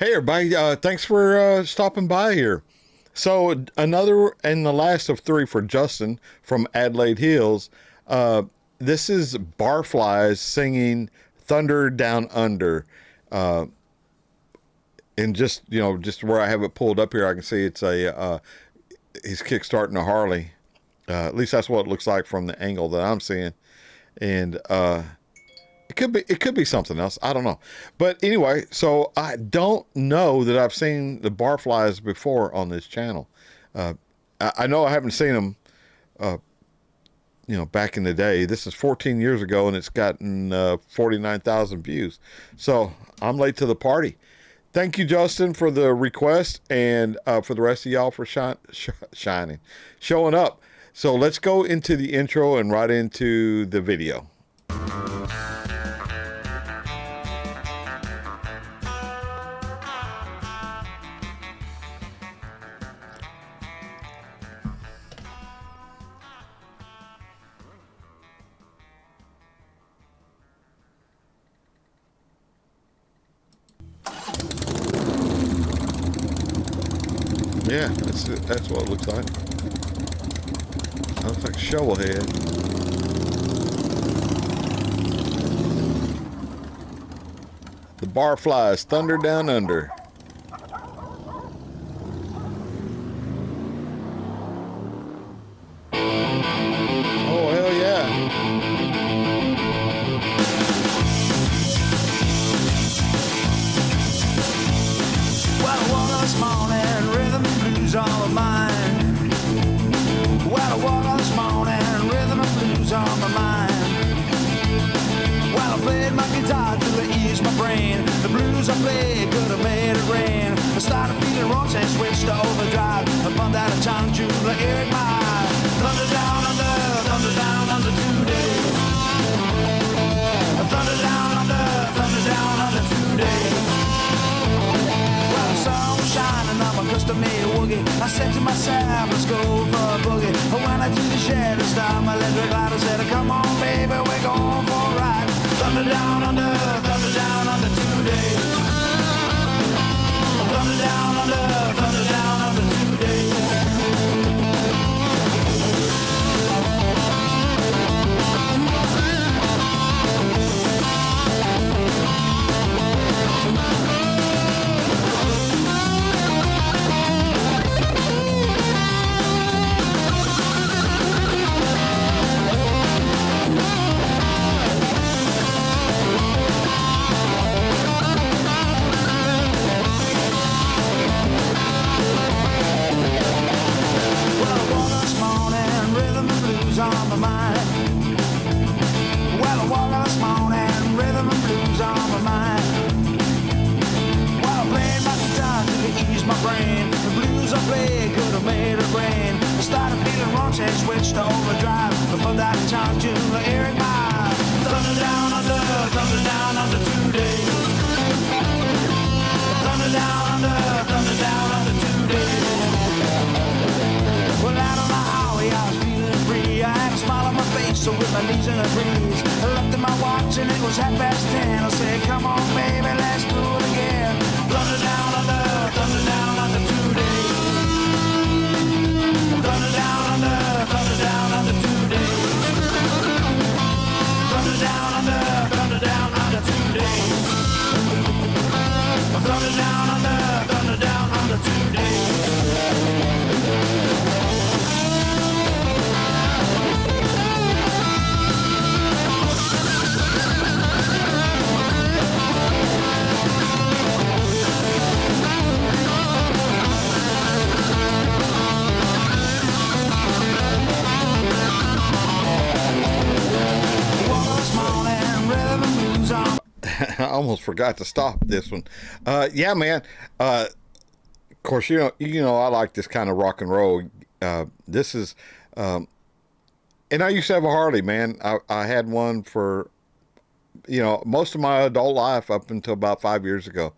Hey everybody, thanks for stopping by here. So another and the last of three for Justin from Adelaide Hills. Uh, this is Barflies singing "Thunder Down Under," uh, and just where I have it pulled up here, I can see it's a he's kickstarting a Harley. At least that's what it looks like from the angle that I'm seeing, and it could be something else. I don't know. But anyway, so I don't know that I've seen the barflies before on this channel. Uh, I know I haven't seen them, back in the day. This is 14 years ago, and it's gotten 49,000 views. So I'm late to the party. Thank you, Justin, for the request, and for the rest of y'all for showing up. So let's go into the intro and right into the video. Yeah, that's what it looks like. Looks like a shovel head. The barflies, thunder down under. Oh, hell yeah. Well, I woke up this morning, rhythm and blues all of mine. Well, I woke up this morning, rhythm and blues on my mind. Well, I played my guitar till it eased my brain. The blues I played could have made it rain. I started feeling wrong, so I switched to overdrive. I bumped out of town to the ear in my eye. Thunder down under 2 days. Thunder down under 2 days. Well, the sun was shining on my custom-made woogie. I said to myself, let's go for a boogie. But when I do the shed and start my electric light, I said, come on, baby, we're going for a ride. Thunder down under 2 days. Thunder down under 2 days. On my mind. Well, I woke up this morning, rhythm and blues on my mind. Well, I played my guitar till it eased my brain. The blues I played could have made it rain. I started feeling wrong, so I switched to overdrive. Before that time to the earring my thunder down under 2 days. Thunder down under 2 days. Well, out on the highway, I was feeling free. I had a smile on my face, so with my knees in the breeze. I looked at my watch and it was 10:30. I said, come on, baby, let's do it again. Thunder down under 2 days. Thunder down under 2 days. Thunder down under 2 days. Thunder down under 2 days. I almost forgot to stop this one. Yeah, man. Of course, I like this kind of rock and roll. This is, and I used to have a Harley, man. I had one for, most of my adult life up until about 5 years ago,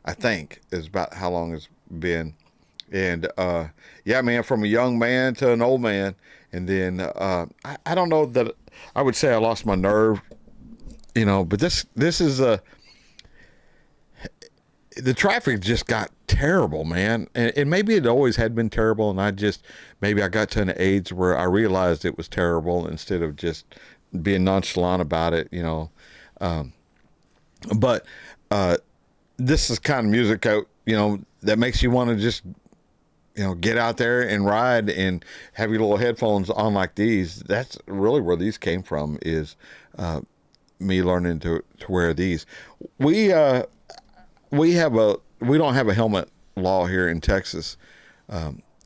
I think is about how long it's been. And, yeah, man, from a young man to an old man. And then, I don't know that I would say I lost my nerve, but this is the traffic just got terrible, man. And maybe it always had been terrible, and maybe I got to an age where I realized it was terrible instead of just being nonchalant about it, you know. But this is kind of music, that makes you want to just, get out there and ride and have your little headphones on like these. That's really where these came from, is me learning to wear these. We don't have a helmet law here in Texas.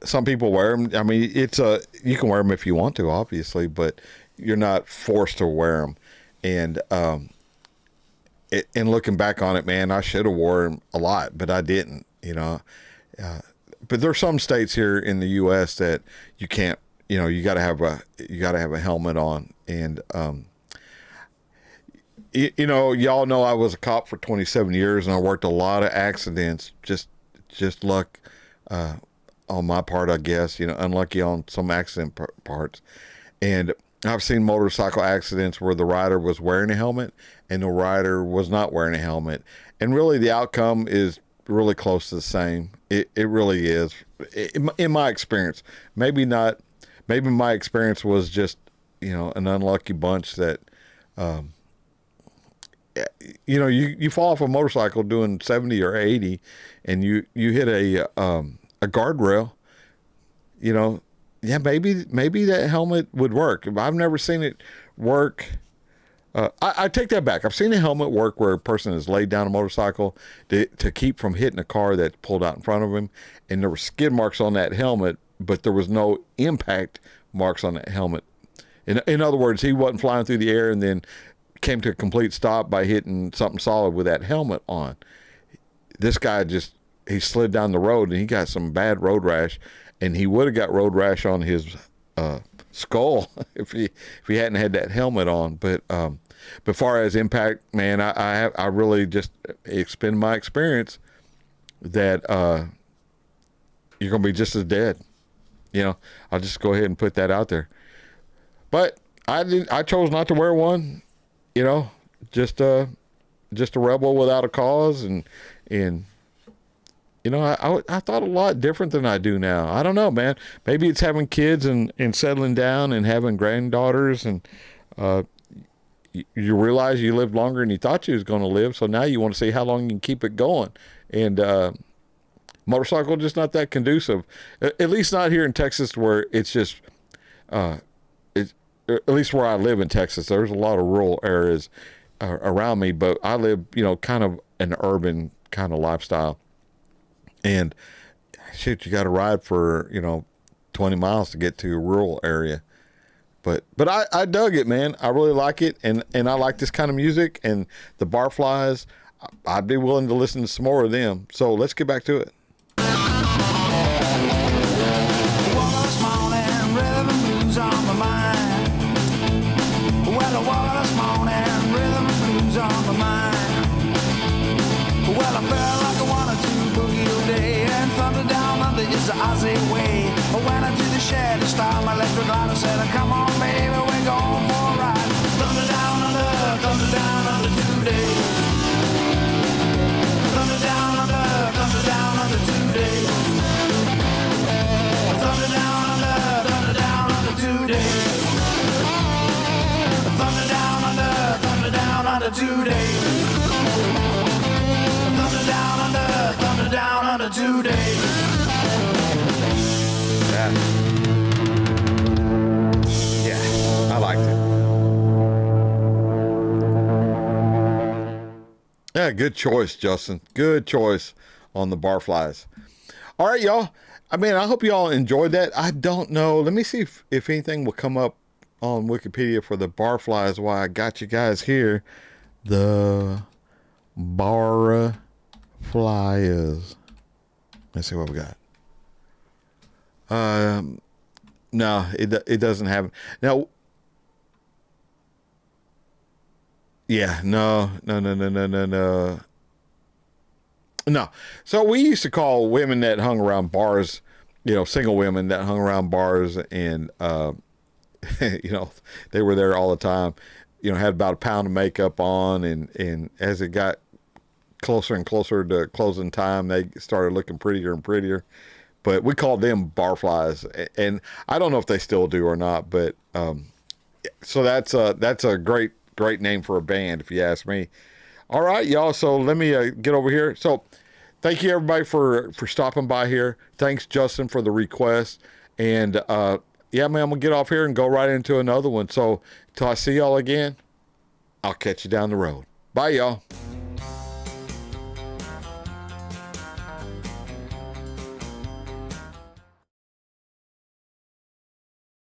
Some people wear them. I mean, you can wear them if you want to, obviously, but you're not forced to wear them. And and looking back on it, man, I should have worn them a lot, but I didn't. But there's some states here in the U.S. that you can't. You got to have a helmet on. And y'all know I was a cop for 27 years, and I worked a lot of accidents. Just luck on my part, I guess. Unlucky on some accident parts. And I've seen motorcycle accidents where the rider was wearing a helmet and the rider was not wearing a helmet, and really the outcome is really close to the same. It really is, in my experience. Maybe not. Maybe my experience was just an unlucky bunch that. You fall off a motorcycle doing 70 or 80 and you hit a guardrail, maybe that helmet would work. I've never seen it work. I take that back. I've seen a helmet work where a person has laid down a motorcycle to keep from hitting a car that pulled out in front of him, and there were skid marks on that helmet, but there was no impact marks on that helmet. In other words, he wasn't flying through the air and then came to a complete stop by hitting something solid with that helmet on. This guy he slid down the road and he got some bad road rash, and he would have got road rash on his skull if he hadn't had that helmet on. But far as impact, man, I really just expend my experience that you're gonna be just as dead. I'll just go ahead and put that out there. But I chose not to wear one. Just a rebel without a cause, and I thought a lot different than I do now. I don't know, man. Maybe it's having kids and settling down and having granddaughters, and you realize you lived longer than you thought you was going to live, so now you want to see how long you can keep it going. And motorcycle just not that conducive, at least not here in Texas, where it's just at least where I live in Texas. There's a lot of rural areas around me, but I live, kind of an urban kind of lifestyle. And shit, you got to ride for, 20 miles to get to a rural area. But I dug it, man. I really like it. And I like this kind of music, and the Barflies, I'd be willing to listen to some more of them. So let's get back to it. The Aussie way. I went into the shed and started my electric light and said, come on, baby, we're going for a ride. Thunder down under today. Thunder down under today. Thunder down under today. Thunder down under today. Thunder down under today. Yeah, I liked it. Yeah, good choice, Justin. Good choice on the Barflies. All right, y'all. I hope y'all enjoyed that. I don't know. Let me see if anything will come up on Wikipedia for the Barflies while I got you guys here. The Barflies. Let's see what we got. No, it doesn't have. Now, yeah, no. No. So we used to call women that hung around bars, single women that hung around bars, and they were there all the time. Had about a pound of makeup on, and as it got closer and closer to closing time, they started looking prettier and prettier. But we called them Barflies, and I don't know if they still do or not. But so that's a great name for a band, if you ask me. All right, y'all. So let me get over here. So thank you everybody for stopping by here. Thanks, Justin, for the request. And yeah, man, I'm gonna get off here and go right into another one. So till I see y'all again, I'll catch you down the road. Bye, y'all.